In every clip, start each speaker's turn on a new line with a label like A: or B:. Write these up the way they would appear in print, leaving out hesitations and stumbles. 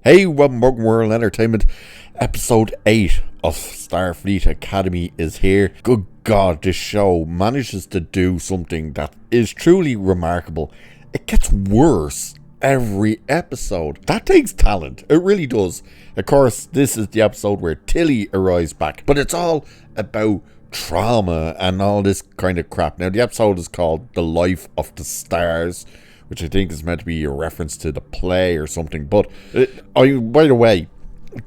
A: Hey, welcome to World Entertainment. Episode 8 of Starfleet Academy is here. Good God, this show manages to do something that is truly remarkable. It gets worse every episode. That takes talent. It really does. Of course, this is the episode where Tilly arrives back, but it's all about trauma and all this kind of crap. Now, the episode is called The Life of the Stars, which I think is meant to be a reference to the play or something. But, by the way,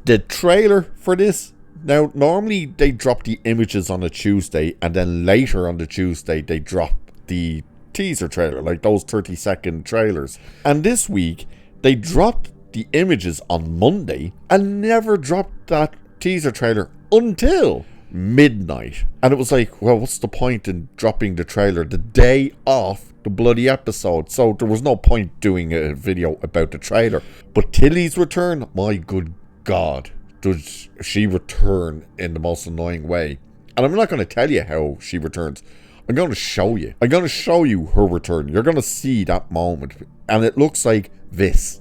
A: the trailer for this, now, normally they drop the images on a Tuesday, and then later on the Tuesday, they drop the teaser trailer, like those 30-second trailers. And this week, they dropped the images on Monday, and never dropped that teaser trailer until midnight. And it was like, well, what's the point in dropping the trailer the day off the bloody episode? So there was no point doing a video about the trailer. But Tilly's return, my good God, does she return in the most annoying way. And I'm not going to tell you how she returns. I'm going to show you. I'm going to show you her return. You're going to see that moment. And it looks like this.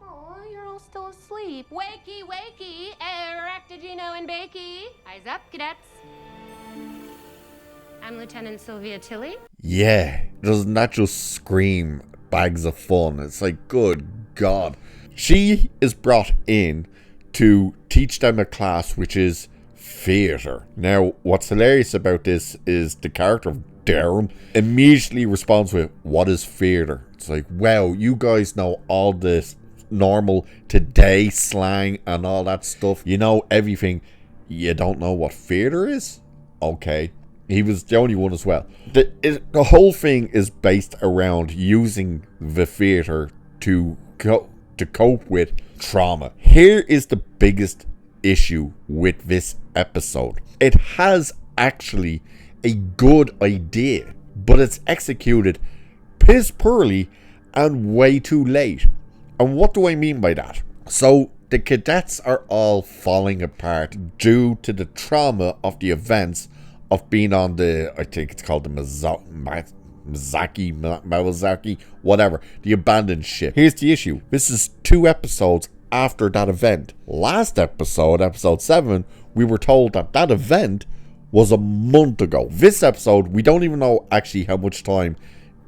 B: Oh, you're all still asleep. Wakey, wakey, Eractigino and Bakey. Eyes up, cadets. I'm Lieutenant Sylvia Tilly.
A: Yeah, doesn't that just scream bags of fun? It's like, good God. She is brought in to teach them a class which is theatre. Now, what's hilarious about this is the character of Darren immediately responds with, what is theatre? It's like, wow, you guys know all this normal today slang and all that stuff. You know everything. You don't know what theatre is? Okay. He was the only one as well. The whole thing is based around using the theatre to cope with trauma. Here is the biggest issue with this episode. It has actually a good idea, but it's executed piss poorly and way too late. And what do I mean by that? So the cadets are all falling apart due to the trauma of the events of being on the, I think it's called the Mawazaki, whatever, the abandoned ship. Here's the issue. This is 2 episodes after that event. Last episode, episode 7, we were told that that event was a month ago. This episode, we don't even know actually how much time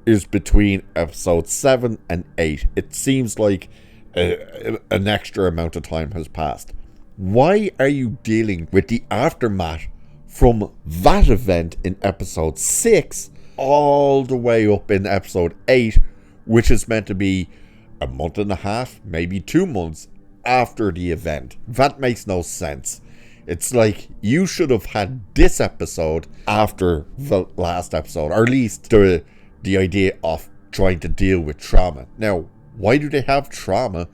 A: is between episode 7 and 8. It seems like an extra amount of time has passed. Why are you dealing with the aftermath from that event in episode 6 all the way up in episode 8, which is meant to be a month and a half, maybe 2 months after the event? That makes no sense. It's like you should have had this episode after the last episode, or at least the idea of trying to deal with trauma. Now, why do they have trauma?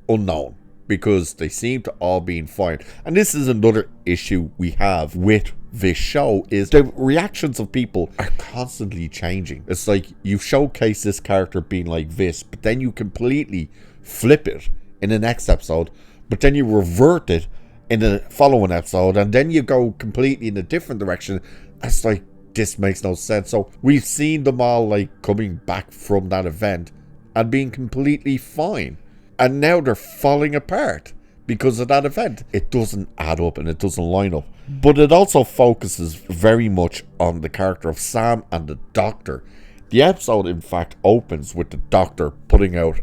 A: Unknown. Because they seem to all be fine. And this is another issue we have with this show, is the reactions of people are constantly changing. It's like you showcase this character being like this, but then you completely flip it in the next episode, but then you revert it in the following episode, and then you go completely in a different direction. It's like, this makes no sense. So we've seen them all like coming back from that event and being completely fine, and now they're falling apart because of that event. It doesn't add up and it doesn't line up. But it also focuses very much on the character of Sam and the Doctor. The episode, in fact, opens with the Doctor putting out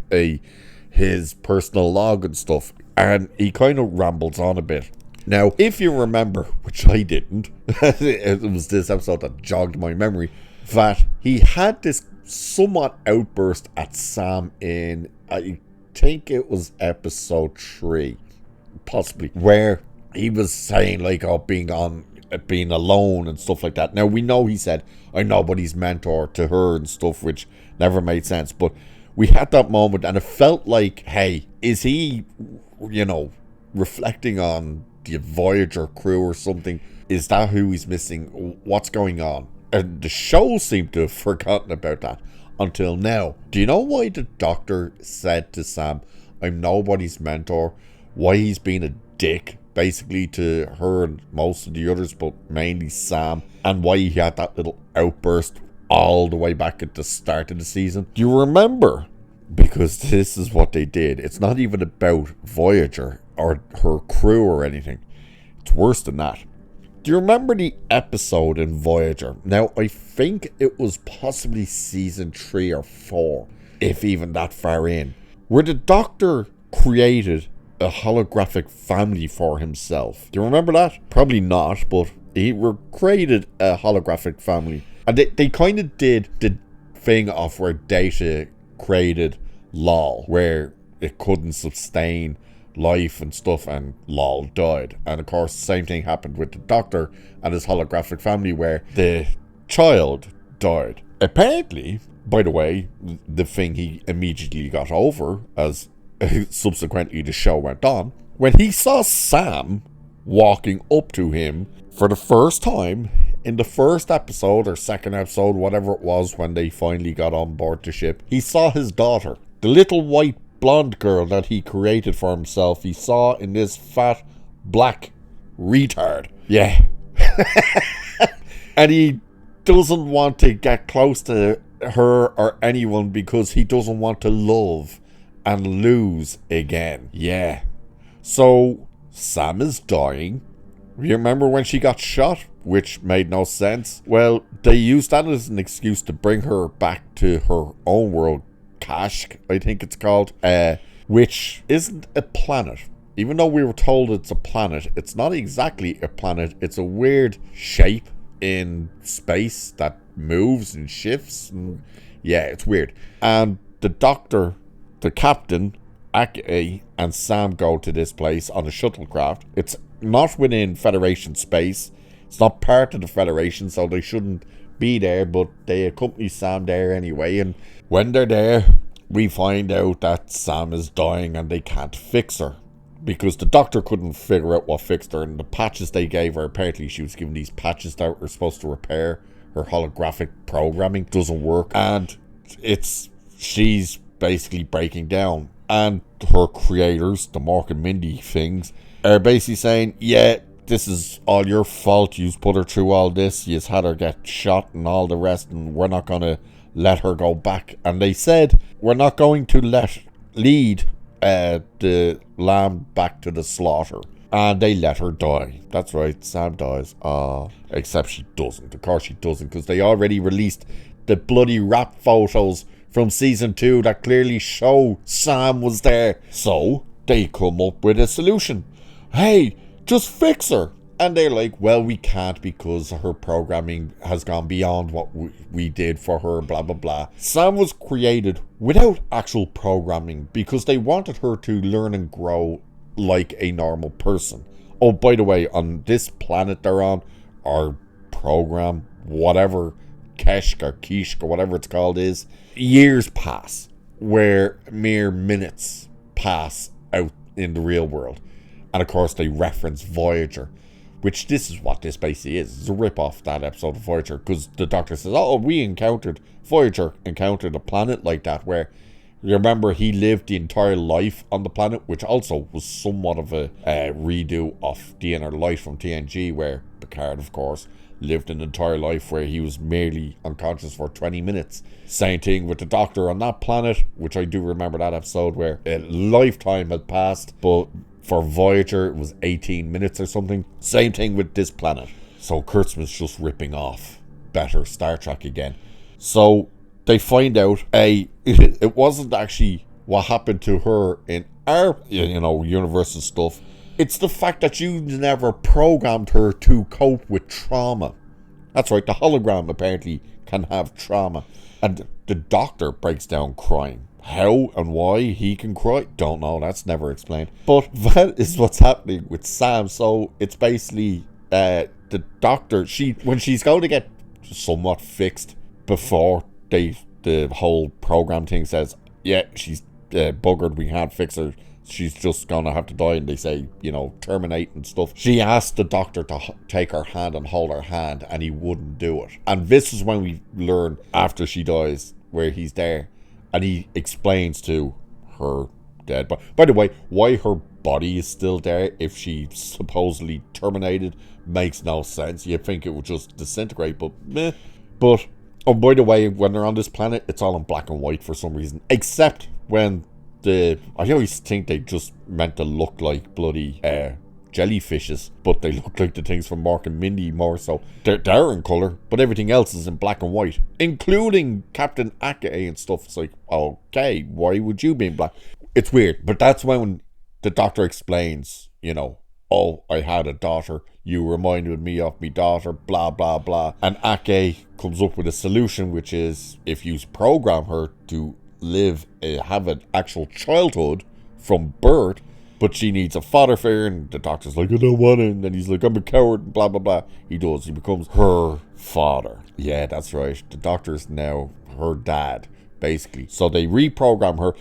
A: his personal log and stuff, and he kind of rambles on a bit. Now, if you remember, which I didn't, it was this episode that jogged my memory, that he had this somewhat outburst at Sam in, I think it was episode 3, possibly, where he was saying like, oh, being alone and stuff like that. Now, we know he said, I'm nobody's mentor to her and stuff, which never made sense, but we had that moment and it felt like, hey, is he, reflecting on the Voyager crew or something? Is that who he's missing? What's going on? And the show seemed to have forgotten about that until now. Do you know why the Doctor said to Sam, I'm nobody's mentor? Why he's being a dick, basically, to her and most of the others, but mainly Sam? And why he had that little outburst all the way back at the start of the season? Do you remember Because this is what they did. It's not even about Voyager or her crew or anything. It's worse than that. Do you remember the episode in Voyager? Now, I think it was possibly season 3 or 4, if even that far in, where the Doctor created a holographic family for himself. Do you remember that? Probably not, but he created a holographic family. And they kind of did the thing of where Data created Lol, where it couldn't sustain life and stuff, and Lol died. And of course, the same thing happened with the Doctor and his holographic family, where the child died. Apparently, by the way, the thing he immediately got over, as subsequently the show went on, when he saw Sam walking up to him for the first time in the first episode or second episode, whatever it was, when they finally got on board the ship, he saw his daughter, the little white blonde girl that he created for himself. He saw in this fat black retard. Yeah. And he doesn't want to get close to her or anyone because he doesn't want to love and lose again. Yeah. So Sam is dying. You remember when she got shot, which made no sense? Well, they used that as an excuse to bring her back to her own world, Kashk, I think it's called, which isn't a planet. Even though we were told it's a planet, it's not exactly a planet. It's a weird shape in space that moves and shifts. And yeah, it's weird. And the Doctor, the captain, Ake, and Sam go to this place on a shuttlecraft. It's not within Federation space. It's not part of the Federation, so they shouldn't be there, but they accompany Sam there anyway. And when they're there, we find out that Sam is dying and they can't fix her, because the Doctor couldn't figure out what fixed her, and the patches they gave her, apparently she was given these patches that were supposed to repair her holographic programming. Doesn't work, and she's basically breaking down. And her creators, the Mork and Mindy things, are basically saying, yeah, this is all your fault. You've put her through all this. You've had her get shot and all the rest, and we're not going to let her go back. And they said, we're not going to lead the lamb back to the slaughter. And they let her die. That's right, Sam dies. Except she doesn't. Of course she doesn't, because they already released the bloody rap photos from season 2 that clearly show Sam was there. So they come up with a solution. Hey, just fix her. And they're like, well, we can't because her programming has gone beyond what we did for her, blah, blah, blah. Sam was created without actual programming because they wanted her to learn and grow like a normal person. Oh, by the way, on this planet they're on, our program, whatever, Keshk or Kishk or whatever it's called is, years pass where mere minutes pass out in the real world. And of course they reference Voyager, which this is what this basically is. It's a rip-off that episode of Voyager, because the Doctor says, Voyager encountered a planet like that, where, you remember, he lived the entire life on the planet, which also was somewhat of a redo of the Inner Light from TNG, where Picard, of course, lived an entire life where he was merely unconscious for 20 minutes. Same thing with the Doctor on that planet, which I do remember that episode, where a lifetime had passed, but for Voyager it was 18 minutes or something. Same thing with this planet. So Kurtzman's just ripping off better Star Trek again. So they find out it wasn't actually what happened to her in our universe and stuff. It's the fact that you never programmed her to cope with trauma. That's right, the hologram apparently can have trauma. And the Doctor breaks down crying. How and why he can cry, don't know, that's never explained. But that is what's happening with Sam. So it's basically the Doctor, when she's going to get somewhat fixed before the whole program thing says, yeah, she's buggered, we can't fix her, she's just gonna have to die, and they say, terminate and stuff. She asked the Doctor to take her hand and hold her hand, and he wouldn't do it. And this is when we learn, after she dies, where he's there, and he explains to her dead body. By the way, why her body is still there if she supposedly terminated makes no sense. You'd think it would just disintegrate, but meh. But Oh, by the way, when they're on this planet, it's all in black and white for some reason. Except when I always think they just meant to look like bloody jellyfishes, but they look like the things from Mark and Mindy more so. They're in colour, but everything else is in black and white, including Captain Ake and stuff. It's like, okay, why would you be in black? It's weird, but that's when the Doctor explains, you know, oh, I had a daughter, you reminded me of me daughter, blah, blah, blah. And Ake comes up with a solution, which is if you program her to have an actual childhood from birth, but she needs a father figure, and the Doctor's like, I don't want it, and then he's like, I'm a coward, and blah, blah, blah. He becomes her father. Yeah, that's right. The Doctor's now her dad, basically. So they reprogram her.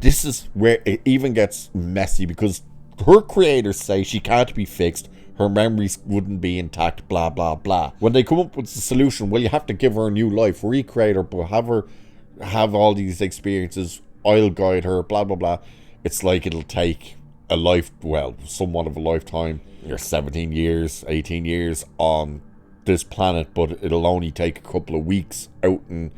A: This is where it even gets messy, because her creators say she can't be fixed, her memories wouldn't be intact, blah, blah, blah. When they come up with the solution, well, you have to give her a new life, recreate her, but have her have all these experiences, I'll guide her, blah, blah, blah. It's like it'll take a life, well, somewhat of a lifetime. You're 17 years, 18 years on this planet, but it'll only take a couple of weeks out in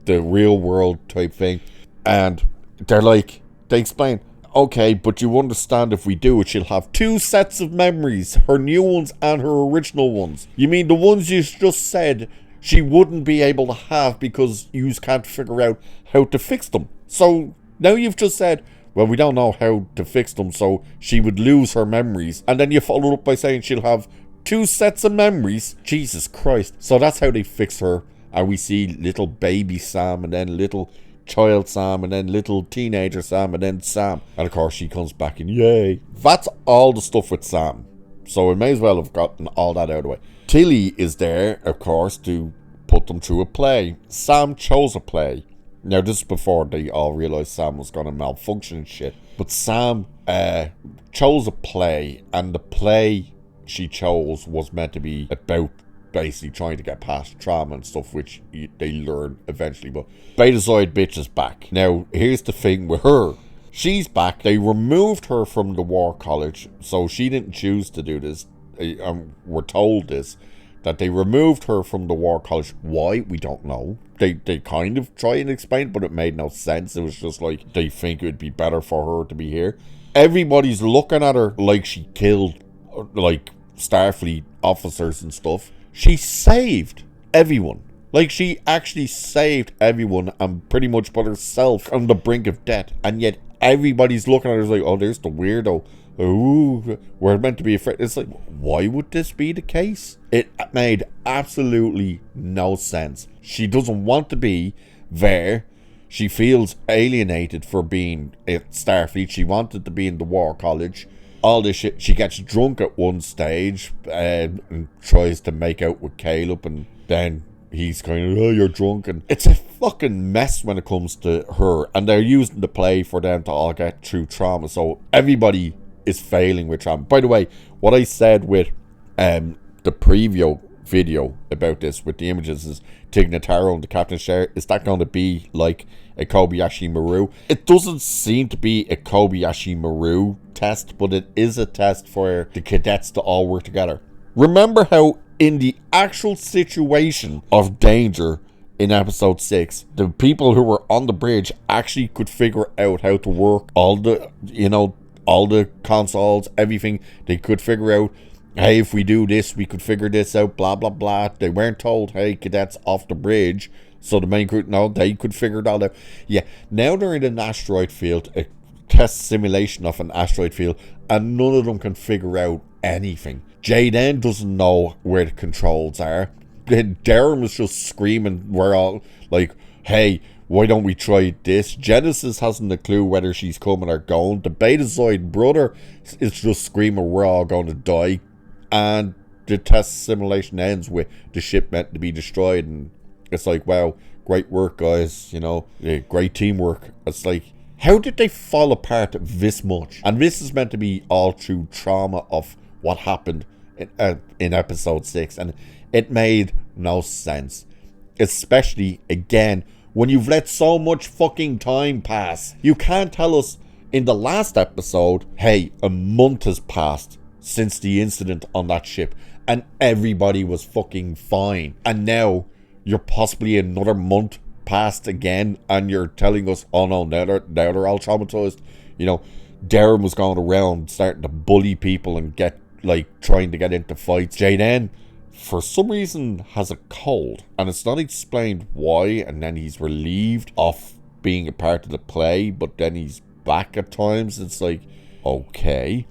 A: the real world type thing. And they explain, okay, but you understand if we do it, she'll have 2 sets of memories, her new ones and her original ones. You mean the ones you just said she wouldn't be able to have because you can't figure out how to fix them. So now you've just said, well, we don't know how to fix them, so she would lose her memories. And then you follow up by saying she'll have 2 sets of memories. Jesus Christ. So that's how they fix her. And we see little baby Sam, and then little child Sam, and then little teenager Sam, and then Sam. And of course she comes back and yay. That's all the stuff with Sam. So we may as well have gotten all that out of the way. Tilly is there, of course, to put them through a play. Sam chose a play. Now, this is before they all realised Sam was going to malfunction and shit. But Sam chose a play, and the play she chose was meant to be about basically trying to get past trauma and stuff, which they learn eventually. But Betazoid bitch is back. Now, here's the thing with her. She's back. They removed her from the War College, so she didn't choose to do this. We're told this, that they removed her from the War College. Why? We don't know. They kind of try and explain, but it made no sense. It was just like, they think it would be better for her to be here. Everybody's looking at her like she killed, like, Starfleet officers and stuff. She saved everyone. Like, she actually saved everyone and pretty much put herself on the brink of death. And yet, everybody's looking at her like, oh, there's the weirdo. Ooh, we're meant to be afraid. It's like, why would this be the case? It made absolutely no sense. She doesn't want to be there. She feels alienated for being at Starfleet. She wanted to be in the War College. All this shit. She gets drunk at one stage and tries to make out with Caleb, and then he's kind of, oh, you're drunk. And it's a fucking mess when it comes to her. And they're using the play for them to all get through trauma. So everybody is failing with trauma. By the way, what I said with the preview video about this with the images is Tig Notaro and the Captain's Chair. Is that going to be like a Kobayashi Maru? It doesn't seem to be a Kobayashi Maru test, but it is a test for the cadets to all work together. Remember how in the actual situation of danger in episode 6, the people who were on the bridge actually could figure out how to work all the consoles, everything. They could figure out, hey, if we do this, we could figure this out, blah, blah, blah. They weren't told, hey, cadets off the bridge. So the main group, no, they could figure it all out. Yeah, now they're in an asteroid field, a test simulation of an asteroid field, and none of them can figure out anything. Jaden doesn't know where the controls are. Darren was just screaming, we're all like, hey, why don't we try this? Genesis hasn't a clue whether she's coming or going. The Betazoid brother is just screaming, we're all going to die. And the test simulation ends with the ship meant to be destroyed. And it's like, wow, great work, guys. Great teamwork. It's like, how did they fall apart this much? And this is meant to be all through trauma of what happened in episode 6. And it made no sense. Especially, again, when you've let so much fucking time pass. You can't tell us in the last episode, hey, a month has passed since the incident on that ship and everybody was fucking fine. And now you're possibly another month past again, and you're telling us, oh no, now they're all traumatized. You know, Darren was going around starting to bully people and get, like, trying to get into fights. Jaden, for some reason, has a cold, and it's not explained why, and then he's relieved of being a part of the play, but then he's back at times. It's like, okay.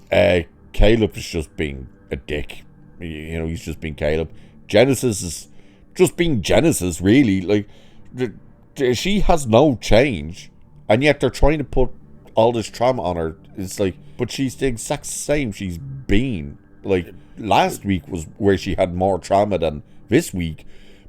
A: Caleb is just being a dick. You know, he's just being Caleb. Genesis is just being Genesis, really. Like, she has no change, and yet they're trying to put all this trauma on her. It's like, but she's the exact same she's been. Like, last week was where she had more trauma than this week,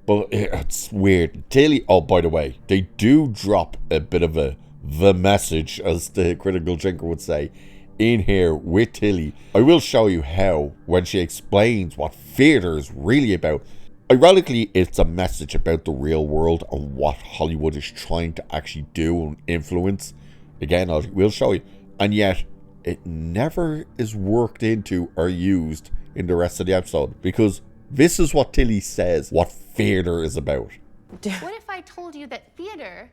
A: but it's weird. Tilly, oh, by the way, they do drop a bit of the message, as the critical drinker would say, in here with Tilly. I will show you how, when she explains what theatre is really about. Ironically, it's a message about the real world and what Hollywood is trying to actually do and influence. Again, I will show you. And yet, it never is worked into or used in the rest of the episode, because this is what Tilly says what theatre is about.
B: What if I told you that theater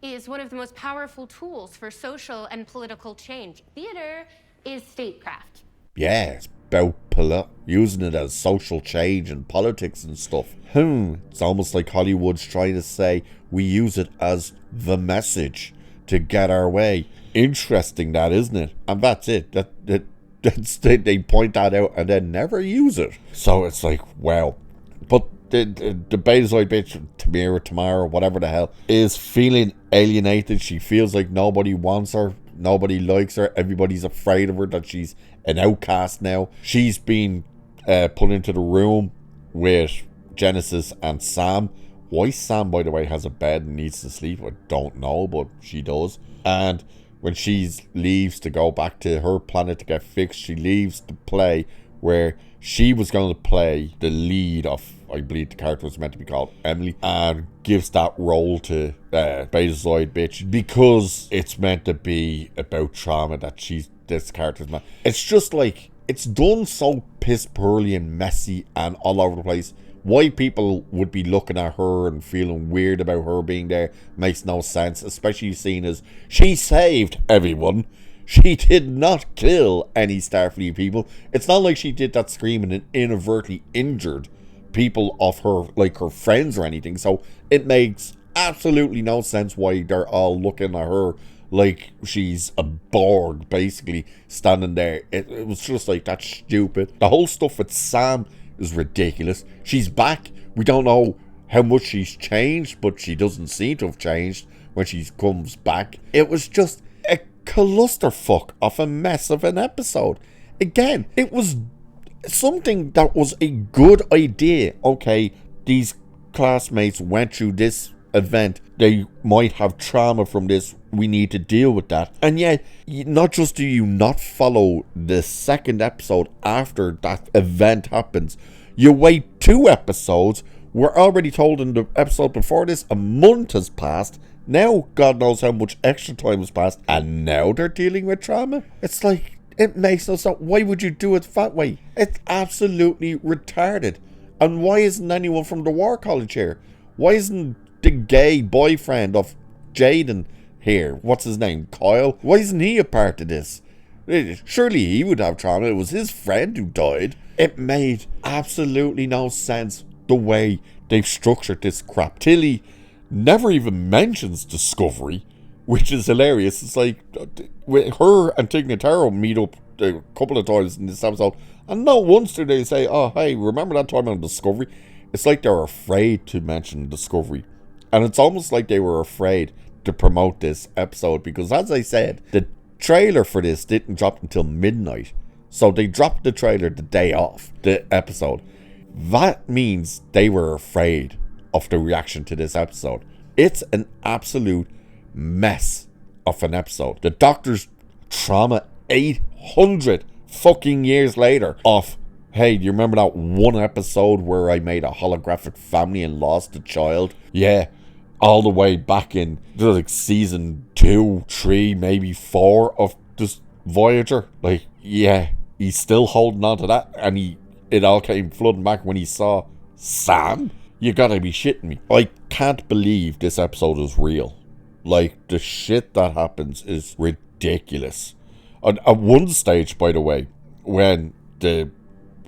B: is one of the most powerful tools for social and political change? Theater is statecraft.
A: Yeah, it's about using it as social change and politics and stuff. It's almost like Hollywood's trying to say we use it as the message to get our way. Interesting, that, isn't it? And that's it. They point that out and then never use it. So it's like, wow. But the Betazoid bitch, Tamara, whatever the hell, is feeling alienated. She feels like nobody wants her, nobody likes her, everybody's afraid of her, that she's an outcast now. She's been put into the room with Genesis and Sam. Why Sam, by the way, has a bed and needs to sleep, I don't know, but she does. And when she leaves to go back to her planet to get fixed, she leaves to play where she was going to play the lead of, I believe the character was meant to be called Emily, and gives that role to Betazoid bitch because it's meant to be about trauma that this character's man. It's just like, it's done so piss poorly and messy and all over the place. Why people would be looking at her and feeling weird about her being there makes no sense, especially seeing as she saved everyone. She did not kill any Starfleet people. It's not like she did that screaming and inadvertently injured people of her, like her friends or anything. So it makes absolutely no sense why they're all looking at her like she's a Borg, basically, standing there. It was just like, that's stupid. The whole stuff with Sam is ridiculous. She's back. We don't know how much she's changed, but she doesn't seem to have changed when she comes back. It was just a clusterfuck of a mess of an episode. Again, it was something that was a good idea. Okay, these classmates went through this event. They might have trauma from this. We need to deal with that. And yet, not just do you not follow the second episode after that event happens, you wait 2 episodes. We're already told in the episode before this, a month has passed. Now, God knows how much extra time has passed, and now they're dealing with trauma. It's like, it makes no sense. Why would you do it that way? It's absolutely retarded. And why isn't anyone from the War College here? Why isn't the gay boyfriend of Jaden here? What's his name? Kyle? Why isn't he a part of this? Surely he would have trauma. It was his friend who died. It made absolutely no sense the way they've structured this crap. Tilly never even mentions Discovery, which is hilarious. It's like, her and Tig Notaro meet up a couple of times in this episode, and not once do they say, oh, hey, remember that time on Discovery? It's like they're afraid to mention Discovery. And it's almost like they were afraid to promote this episode, because, as I said, the trailer for this didn't drop until midnight. So they dropped the trailer the day off the episode. That means they were afraid of the reaction to this episode. It's an absolute mess of an episode. The Doctor's trauma 800 fucking years later of, hey, do you remember that one episode where I made a holographic family and lost a child? Yeah, all the way back in like season 2, 3, maybe 4 of this Voyager. Like, yeah, he's still holding on to that, and it all came flooding back when he saw Sam. You gotta be shitting me. I can't believe this episode is real. Like, the shit that happens is ridiculous. At one stage, by the way, when the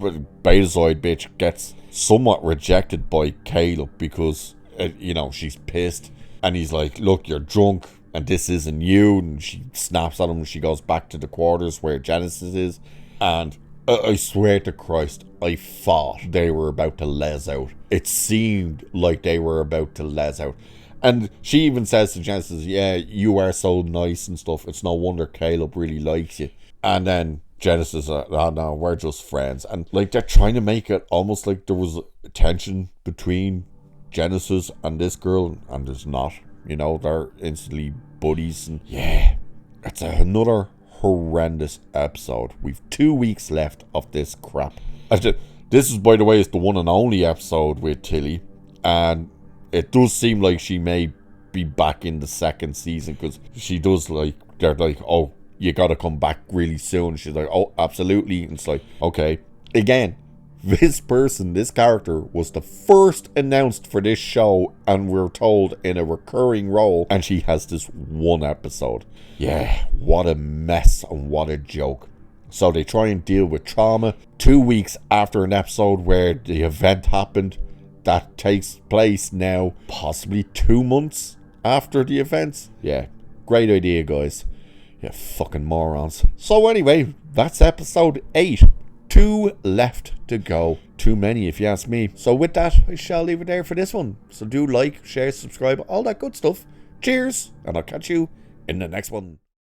A: Betazoid bitch gets somewhat rejected by Caleb because, she's pissed. And he's like, look, you're drunk and this isn't you. And she snaps at him and she goes back to the quarters where Genesis is. And I swear to Christ, I thought they were about to les out. It seemed like they were about to les out. And she even says to Genesis, yeah, you are so nice and stuff. It's no wonder Caleb really likes you. And then Genesis, oh no, we're just friends. And like, they're trying to make it almost like there was tension between Genesis and this girl. And there's not. They're instantly buddies. And yeah, it's another horrendous episode. We've 2 weeks left of this crap. This is, by the way, is the one and only episode with Tilly, and it does seem like she may be back in the second season, because she does, like, they're like, oh, you gotta come back really soon. She's like, oh, absolutely. And it's like, okay, again, this character was the first announced for this show, and we're told in a recurring role, and she has this one episode. Yeah, what a mess and what a joke. So they try and deal with trauma 2 weeks after an episode where the event happened that takes place now possibly 2 months after the events. Yeah, great idea, guys. You fucking morons. So anyway, that's episode 8. 2 left to go. Too many, if you ask me. So with that, I shall leave it there for this one. So do like, share, subscribe, all that good stuff. Cheers, and I'll catch you in the next one.